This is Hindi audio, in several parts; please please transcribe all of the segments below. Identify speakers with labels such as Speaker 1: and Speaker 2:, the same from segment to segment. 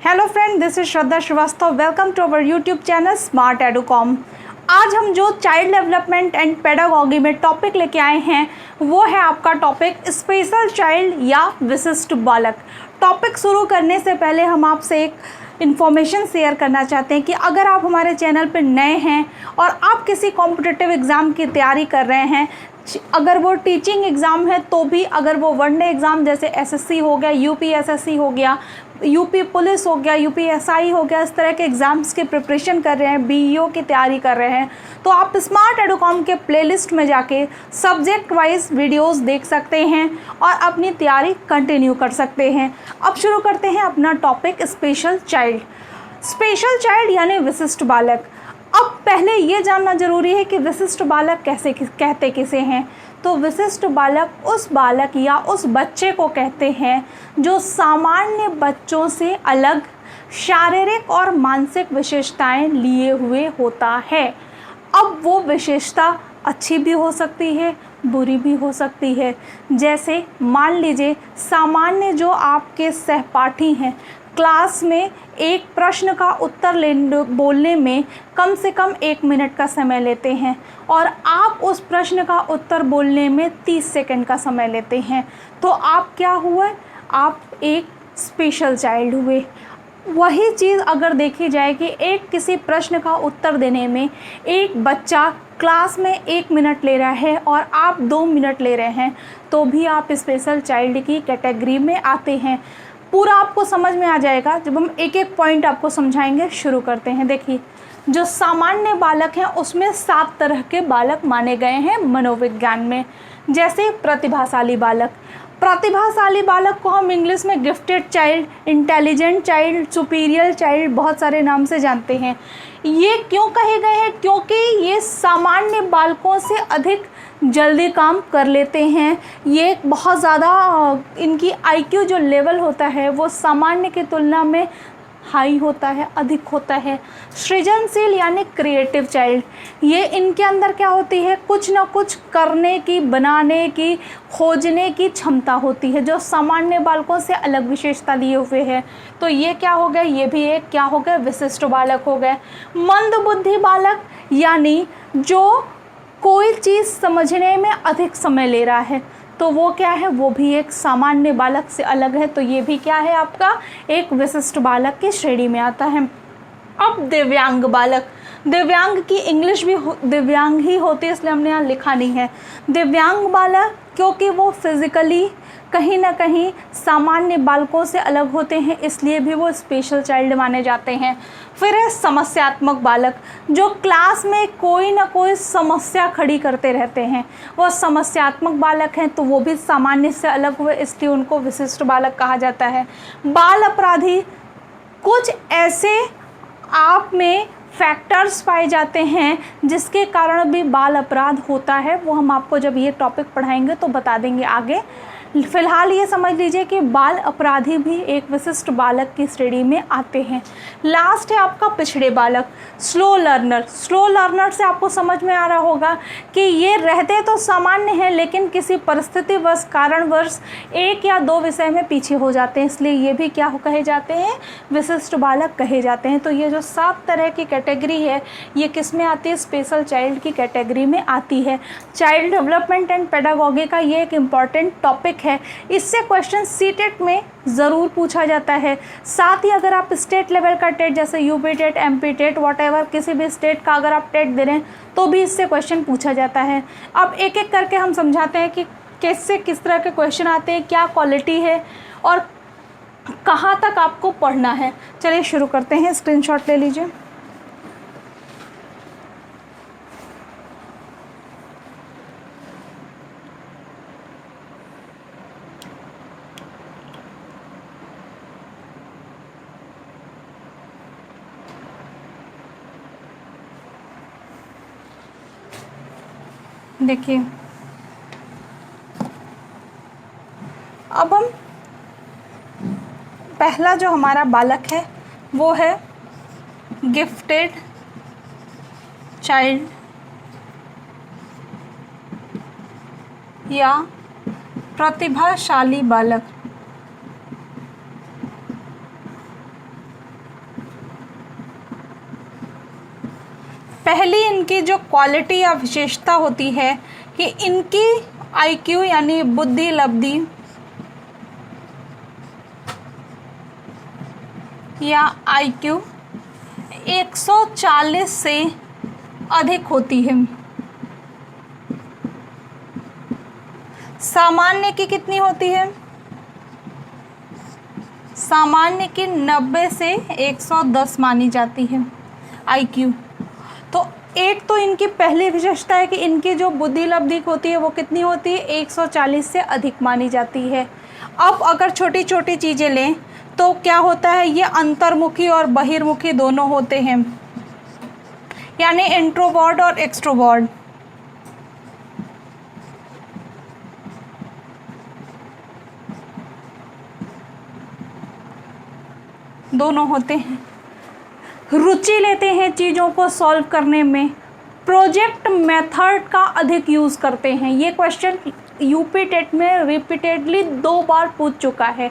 Speaker 1: Hello friend, this is Shraddha Srivastava. Welcome to our YouTube channel smart Educom. आज हम जो चाइल्ड डेवलपमेंट एंड पेडागॉगी में टॉपिक लेके आए हैं वो है आपका टॉपिक स्पेशल चाइल्ड या विशिष्ट बालक। टॉपिक शुरू करने से पहले हम आपसे एक इन्फॉर्मेशन शेयर करना चाहते हैं कि अगर आप हमारे चैनल पर नए हैं और आप किसी कॉम्पिटिटिव एग्ज़ाम की तैयारी कर रहे हैं, अगर वो टीचिंग एग्ज़ाम है तो भी, अगर वो वनडे एग्ज़ाम जैसे एसएससी हो गया, यूपीएसएससी हो गया, यूपी पुलिस हो गया, यूपीएसआई हो गया, इस तरह के एग्ज़ाम्स की प्रिपरेशन कर रहे हैं, बीईओ की तैयारी कर रहे हैं, तो आप स्मार्ट एडुकॉम के प्लेलिस्ट में जाके सब्जेक्ट वाइज वीडियोस देख सकते हैं और अपनी तैयारी कंटिन्यू कर सकते हैं। अब शुरू करते हैं अपना topic special child. Special child यानी विशिष्ट बालक। अब पहले ये जानना ज़रूरी है कि विशिष्ट बालक कैसे कहते किसे हैं। तो विशिष्ट बालक उस बालक या उस बच्चे को कहते हैं जो सामान्य बच्चों से अलग शारीरिक और मानसिक विशेषताएं लिए हुए होता है। अब वो विशेषता अच्छी भी हो सकती है, बुरी भी हो सकती है। जैसे मान लीजिए सामान्य जो आपके सहपाठी हैं, क्लास में एक प्रश्न का उत्तर बोलने में कम से कम 1 मिनट का समय लेते हैं और आप उस प्रश्न का उत्तर बोलने में 30 सेकंड का समय लेते हैं, तो आप क्या हुए? आप एक स्पेशल चाइल्ड हुए। वही चीज़ अगर देखी जाए कि एक किसी प्रश्न का उत्तर देने में एक बच्चा क्लास में 1 मिनट ले रहा है और आप 2 मिनट ले रहे हैं, तो भी आप स्पेशल चाइल्ड की कैटेगरी में आते हैं। पूरा आपको समझ में आ जाएगा जब हम एक एक पॉइंट आपको समझाएंगे। शुरू करते हैं। देखिए, जो सामान्य बालक हैं उसमें 7 तरह के बालक माने गए हैं मनोविज्ञान में। जैसे प्रतिभाशाली बालक। प्रतिभाशाली बालक को हम इंग्लिश में gifted child, intelligent child, superior child, बहुत सारे नाम से जानते हैं। ये क्यों कहे गए हैं? क्योंकि ये सामान्य बालकों से अधिक जल्दी काम कर लेते हैं। ये बहुत ज़्यादा इनकी आईक्यू जो लेवल होता है वो सामान्य की तुलना में हाई होता है, अधिक होता है। सृजनशील यानी क्रिएटिव चाइल्ड, ये इनके अंदर क्या होती है? कुछ ना कुछ करने की, बनाने की, खोजने की क्षमता होती है, जो सामान्य बालकों से अलग विशेषता लिए हुए है। तो ये क्या हो गए? ये भी एक क्या हो गए? विशिष्ट बालक हो गए। मंदबुद्धि बालक यानी जो कोई चीज़ समझने में अधिक समय ले रहा है, तो वो क्या है? वो भी एक सामान्य बालक से अलग है। तो ये भी क्या है? आपका एक विशिष्ट बालक की श्रेणी में आता है। अब दिव्यांग बालक। दिव्यांग की इंग्लिश भी दिव्यांग ही होती है, इसलिए हमने यहाँ लिखा नहीं है। दिव्यांग बालक क्योंकि वो फिजिकली कहीं ना कहीं सामान्य बालकों से अलग होते हैं, इसलिए भी वो स्पेशल चाइल्ड माने जाते हैं। फिर है समस्यात्मक बालक, जो क्लास में कोई ना कोई समस्या खड़ी करते रहते हैं, वो समस्यात्मक बालक हैं, तो वो भी सामान्य से अलग हुए, इसलिए उनको विशिष्ट बालक कहा जाता है। बाल अपराधी, कुछ ऐसे आप में फैक्टर्स पाए जाते हैं जिसके कारण भी बाल अपराध होता है, वो हम आपको जब ये टॉपिक पढ़ाएंगे तो बता देंगे आगे। फिलहाल ये समझ लीजिए कि बाल अपराधी भी एक विशिष्ट बालक की श्रेणी में आते हैं। लास्ट है आपका पिछड़े बालक, स्लो लर्नर। स्लो लर्नर से आपको समझ में आ रहा होगा कि ये रहते तो सामान्य हैं लेकिन किसी परिस्थितिवश, कारणवश 1 या 2 विषय में पीछे हो जाते हैं, इसलिए ये भी क्या कहे जाते हैं? विशिष्ट बालक कहे जाते हैं। तो ये जो 7 तरह की कैटेगरी है ये किस में आती है? स्पेशल चाइल्ड की कैटेगरी में आती है। चाइल्ड डेवलपमेंट एंड पेडागॉगी का ये एक इम्पॉर्टेंट टॉपिक है। इससे क्वेश्चन सीटेट में ज़रूर पूछा जाता है। साथ ही अगर आप स्टेट लेवल का टेट जैसे UP TET, MP TET, whatever किसी भी स्टेट का अगर आप टेट दे रहे हैं तो भी इससे क्वेश्चन पूछा जाता है। अब एक एक करके हम समझाते हैं कि कैसे किस तरह के क्वेश्चन आते हैं, क्या क्वालिटी है और कहाँ तक आपको पढ़ना है। चलिए शुरू करते हैं। स्क्रीनशॉट ले लीजिए। देखिए, अब हम पहला जो हमारा बालक है वो है गिफ्टेड चाइल्ड या प्रतिभाशाली बालक। पहली इनकी जो क्वालिटी या विशेषता होती है कि इनकी IQ यानी बुद्धि लब्धि या IQ 140 से अधिक होती है। सामान्य की कितनी होती है? सामान्य की 90 से 110 मानी जाती है IQ। तो एक तो इनकी पहली विशेषता है कि इनकी जो बुद्धि लब्धि होती है वो कितनी होती है? 140 से अधिक मानी जाती है। अब अगर छोटी छोटी चीज़ें लें तो क्या होता है, ये अंतर्मुखी और बहिर्मुखी दोनों होते हैं, यानी इंट्रोवर्ट और एक्सट्रोवर्ट दोनों होते हैं। रुचि लेते हैं चीज़ों को सॉल्व करने में, प्रोजेक्ट मेथड का अधिक यूज़ करते हैं। ये क्वेश्चन यूपी टेट में रिपीटेडली 2 बार पूछ चुका है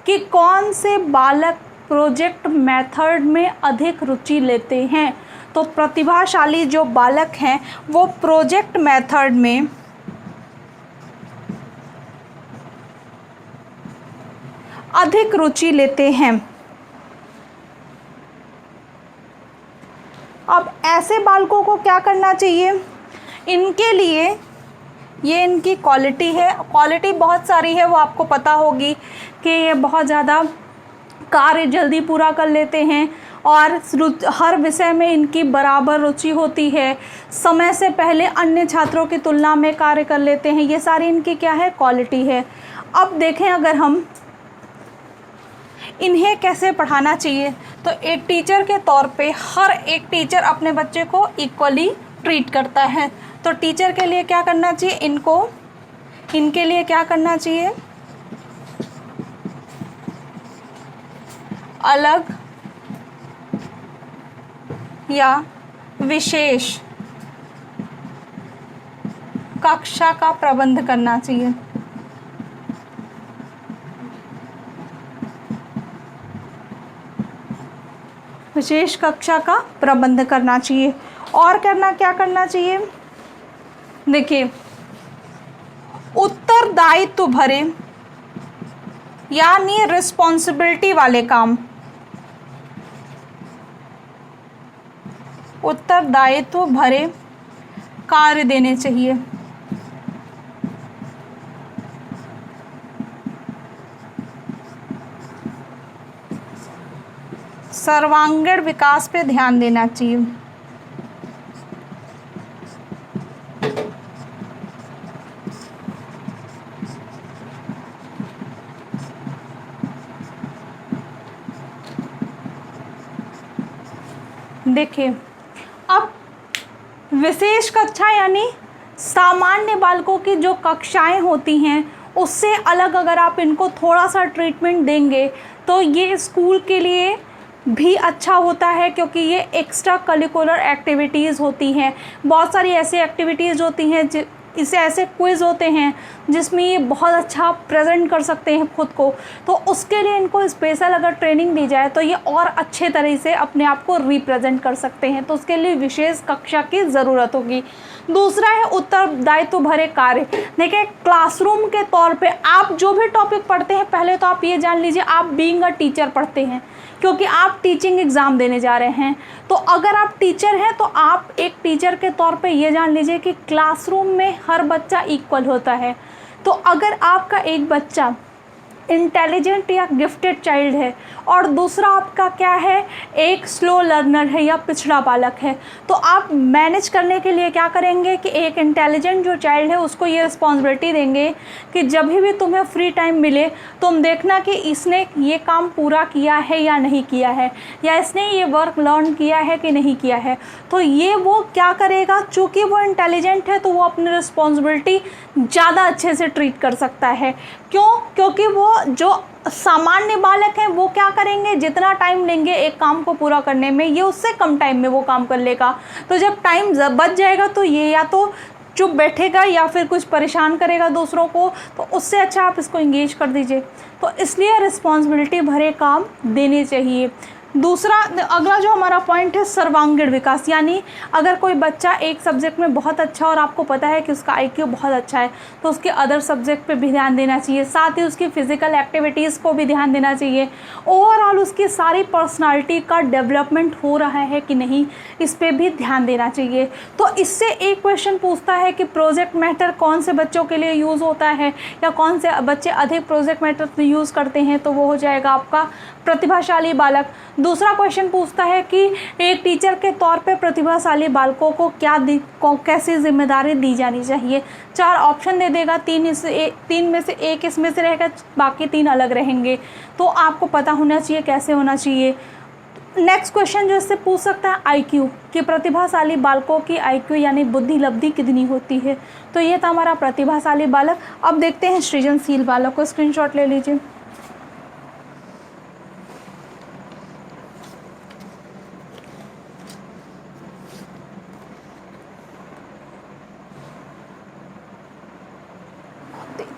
Speaker 1: कि कौन से बालक प्रोजेक्ट मेथड में अधिक रुचि लेते हैं। तो प्रतिभाशाली जो बालक हैं वो प्रोजेक्ट मेथड में अधिक रुचि लेते हैं। अब ऐसे बालकों को क्या करना चाहिए? इनके लिए ये इनकी क्वालिटी है, क्वालिटी बहुत सारी है, वो आपको पता होगी कि ये बहुत ज़्यादा कार्य जल्दी पूरा कर लेते हैं और हर विषय में इनकी बराबर रुचि होती है, समय से पहले अन्य छात्रों की तुलना में कार्य कर लेते हैं। ये सारी इनकी क्या है? क्वालिटी है। अब देखें अगर हम इन्हें कैसे पढ़ाना चाहिए, तो एक टीचर के तौर पे हर एक टीचर अपने बच्चे को इक्वली ट्रीट करता है। तो टीचर के लिए क्या करना चाहिए? इनके लिए क्या करना चाहिए? अलग या विशेष कक्षा का प्रबंध करना चाहिए। विशेष कक्षा का प्रबंध करना चाहिए। और क्या करना चाहिए? देखिए, उत्तरदायित्व भरे यानी रिस्पॉन्सिबिलिटी वाले काम, उत्तरदायित्व भरे कार्य देने चाहिए। सर्वांगीण विकास पे ध्यान देना चाहिए। देखिए, अब विशेष कक्षा यानी सामान्य बालकों की जो कक्षाएं होती हैं उससे अलग अगर आप इनको थोड़ा सा ट्रीटमेंट देंगे तो ये स्कूल के लिए भी अच्छा होता है, क्योंकि ये एक्स्ट्रा करिकुलर एक्टिविटीज़ होती हैं। बहुत सारी ऐसी एक्टिविटीज़ होती हैं, इसे ऐसे क्विज़ होते हैं जिसमें ये बहुत अच्छा प्रेजेंट कर सकते हैं खुद को। तो उसके लिए इनको स्पेशल अगर ट्रेनिंग दी जाए तो ये और अच्छे तरह से अपने आप को रिप्रेजेंट कर सकते हैं। तो उसके लिए विशेष कक्षा की ज़रूरत होगी। दूसरा है उत्तरदायित्व भरे कार्य। देखिए, क्लासरूम के तौर पे आप जो भी टॉपिक पढ़ते हैं, पहले तो आप ये जान लीजिए आप बीइंग अ टीचर पढ़ते हैं, क्योंकि आप टीचिंग एग्ज़ाम देने जा रहे हैं। तो अगर आप टीचर हैं तो आप एक टीचर के तौर पे ये जान लीजिए कि क्लासरूम में हर बच्चा इक्वल होता है। तो अगर आपका एक बच्चा इंटेलिजेंट या गिफ्टेड चाइल्ड है और दूसरा आपका क्या है, एक स्लो लर्नर है या पिछड़ा बालक है, तो आप मैनेज करने के लिए क्या करेंगे कि एक इंटेलिजेंट जो चाइल्ड है उसको ये रिस्पॉन्सिबिलिटी देंगे कि जब भी तुम्हें फ्री टाइम मिले तुम देखना कि इसने ये काम पूरा किया है या नहीं किया है, या इसने ये वर्क लर्न किया है कि नहीं किया है। तो ये वो क्या करेगा, चूँकि वो इंटेलिजेंट है तो वो अपनी रिस्पॉन्सिबिलिटी ज़्यादा अच्छे से ट्रीट कर सकता है। क्यों? क्योंकि वो जो सामान्य बालक हैं वो क्या करेंगे, जितना टाइम लेंगे एक काम को पूरा करने में, ये उससे कम टाइम में वो काम कर लेगा। तो जब टाइम बच जाएगा तो ये या तो चुप बैठेगा या फिर कुछ परेशान करेगा दूसरों को। तो उससे अच्छा आप इसको इंगेज कर दीजिए। तो इसलिए रिस्पॉन्सिबिलिटी भरे काम देने चाहिए। दूसरा अगला जो हमारा पॉइंट है सर्वांगीण विकास, यानी अगर कोई बच्चा एक सब्जेक्ट में बहुत अच्छा और आपको पता है कि उसका आईक्यू बहुत अच्छा है तो उसके अदर सब्जेक्ट पे भी ध्यान देना चाहिए, साथ ही उसकी फिजिकल एक्टिविटीज़ को भी ध्यान देना चाहिए। ओवरऑल उसकी सारी पर्सनालिटी का डेवलपमेंट हो रहा है कि नहीं, इस पर भी ध्यान देना चाहिए। तो इससे एक क्वेश्चन पूछता है कि प्रोजेक्ट मैटर कौन से बच्चों के लिए यूज़ होता है या कौन से बच्चे अधिक प्रोजेक्ट मैटर यूज़ करते हैं, तो वो हो जाएगा आपका प्रतिभाशाली बालक। दूसरा क्वेश्चन पूछता है कि एक टीचर के तौर पे प्रतिभाशाली बालकों को कैसी जिम्मेदारी दी जानी चाहिए। 4 ऑप्शन दे देगा, 3 में से एक इसमें से रहेगा, बाकी 3 अलग रहेंगे। तो आपको पता होना चाहिए कैसे होना चाहिए। नेक्स्ट क्वेश्चन जो इससे पूछ सकता है आईक्यू, कि प्रतिभाशाली बालकों की आईक्यू यानी बुद्धि लब्धि कितनी होती है। तो ये था हमारा प्रतिभाशाली बालक। अब देखते हैं सृजनशील बालक को, स्क्रीनशॉट ले लीजिए।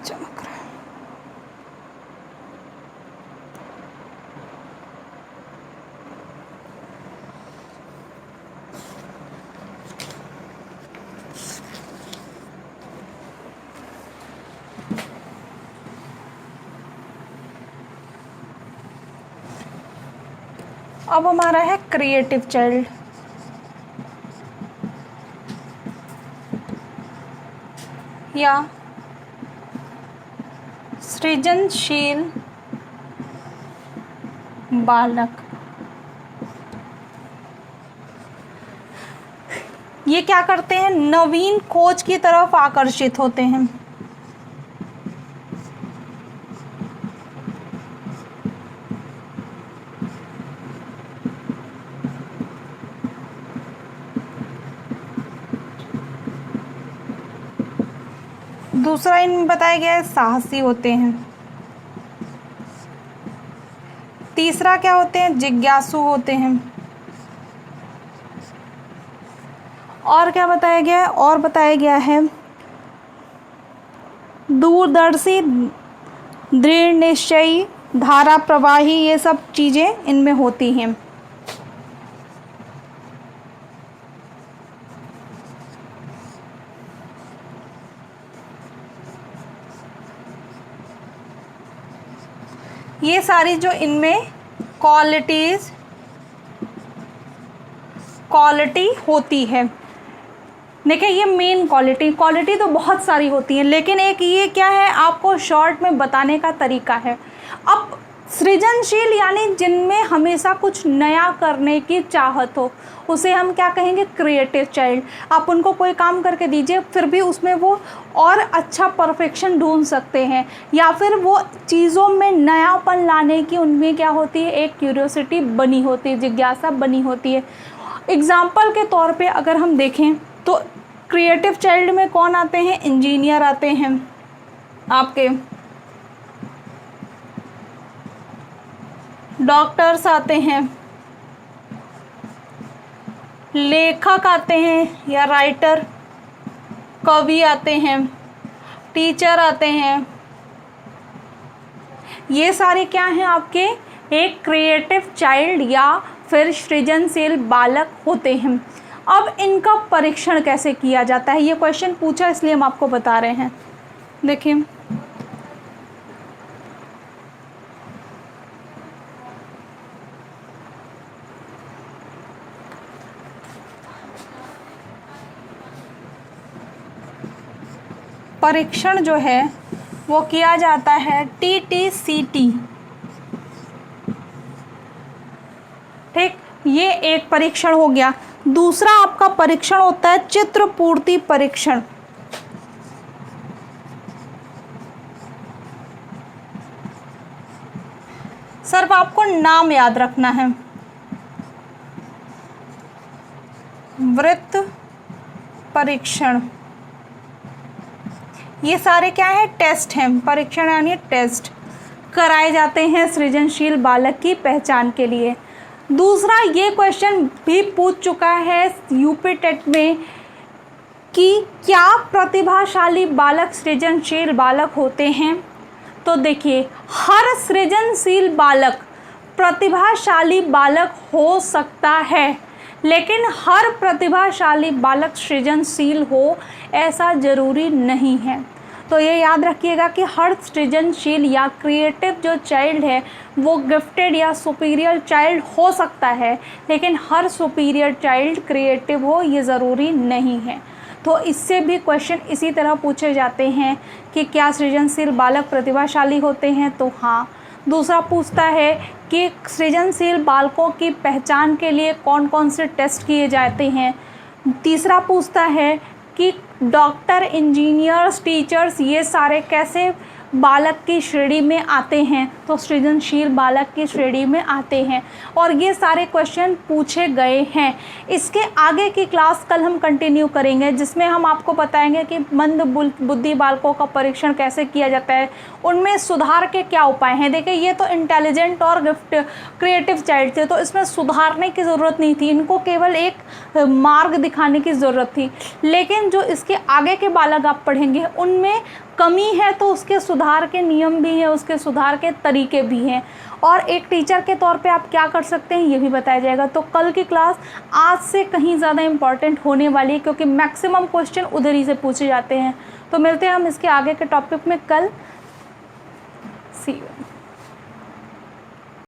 Speaker 1: चमक रहा है। अब हमारा है क्रिएटिव चाइल्ड या सृजनशील बालक। ये क्या करते हैं, नवीन खोज की तरफ आकर्षित होते हैं। दूसरा इनमें बताया गया है साहसी होते हैं। तीसरा क्या होते हैं, जिज्ञासु होते हैं। और क्या बताया गया है, और बताया गया है दूरदर्शी, दृढ़ निश्चयी, धारा प्रवाही, ये सब चीज़ें इनमें होती हैं। ये सारी जो इनमें क्वालिटी होती है। देखिए ये मेन क्वालिटी तो बहुत सारी होती है, लेकिन एक ये क्या है, आपको शॉर्ट में बताने का तरीका है। अब सृजनशील यानी जिनमें हमेशा कुछ नया करने की चाहत हो, उसे हम क्या कहेंगे, क्रिएटिव चाइल्ड। आप उनको कोई काम करके दीजिए, फिर भी उसमें वो और अच्छा परफेक्शन ढूंढ सकते हैं, या फिर वो चीज़ों में नयापन लाने की उनमें क्या होती है, एक क्यूरियोसिटी बनी होती है, जिज्ञासा बनी होती है। एग्जाम्पल के तौर पे अगर हम देखें तो क्रिएटिव चाइल्ड में कौन आते हैं, इंजीनियर आते हैं, आपके डॉक्टर्स आते हैं, लेखक आते हैं या राइटर, कवि आते हैं, टीचर आते हैं। ये सारे क्या हैं, आपके एक क्रिएटिव चाइल्ड या फिर सृजनशील बालक होते हैं। अब इनका परीक्षण कैसे किया जाता है, ये क्वेश्चन पूछा इसलिए हम आपको बता रहे हैं। देखिए परीक्षण जो है वो किया जाता है TTCT, ठीक, ये एक परीक्षण हो गया। दूसरा आपका परीक्षण होता है चित्र पूर्ति परीक्षण। सिर्फ आपको नाम याद रखना है, वृत्त परीक्षण। ये सारे क्या है, टेस्ट हैं, परीक्षण यानी टेस्ट कराए जाते हैं सृजनशील बालक की पहचान के लिए। दूसरा ये क्वेश्चन भी पूछ चुका है यूपी टेट में कि क्या प्रतिभाशाली बालक सृजनशील बालक होते हैं। तो देखिए हर सृजनशील बालक प्रतिभाशाली बालक हो सकता है, लेकिन हर प्रतिभाशाली बालक सृजनशील हो ऐसा ज़रूरी नहीं है। तो ये याद रखिएगा कि हर सृजनशील या क्रिएटिव जो चाइल्ड है वो गिफ्टेड या सुपीरियर चाइल्ड हो सकता है, लेकिन हर सुपीरियर चाइल्ड क्रिएटिव हो ये ज़रूरी नहीं है। तो इससे भी क्वेश्चन इसी तरह पूछे जाते हैं कि क्या सृजनशील बालक प्रतिभाशाली होते हैं, तो हाँ। दूसरा पूछता है कि सृजनशील बालकों की पहचान के लिए कौन कौन से टेस्ट किए जाते हैं। तीसरा पूछता है कि डॉक्टर, इंजीनियर्स, टीचर्स ये सारे कैसे बालक की श्रेणी में आते हैं, तो सृजनशील बालक की श्रेणी में आते हैं। और ये सारे क्वेश्चन पूछे गए हैं। इसके आगे की क्लास कल हम कंटिन्यू करेंगे, जिसमें हम आपको बताएंगे कि मंद बुद्धि बालकों का परीक्षण कैसे किया जाता है, उनमें सुधार के क्या उपाय हैं। देखिए ये तो इंटेलिजेंट और क्रिएटिव चाइल्ड थे, तो इसमें सुधारने की ज़रूरत नहीं थी, इनको केवल एक मार्ग दिखाने की ज़रूरत थी। लेकिन जो इसके आगे के बालक आप पढ़ेंगे उनमें कमी है, तो उसके सुधार के नियम भी हैं, उसके सुधार के तरीके भी हैं, और एक टीचर के तौर पे आप क्या कर सकते हैं ये भी बताया जाएगा। तो कल की क्लास आज से कहीं ज़्यादा इम्पॉर्टेंट होने वाली है, क्योंकि मैक्सिमम क्वेश्चन उधर ही से पूछे जाते हैं। तो मिलते हैं हम इसके आगे के टॉपिक में कल। सी यू।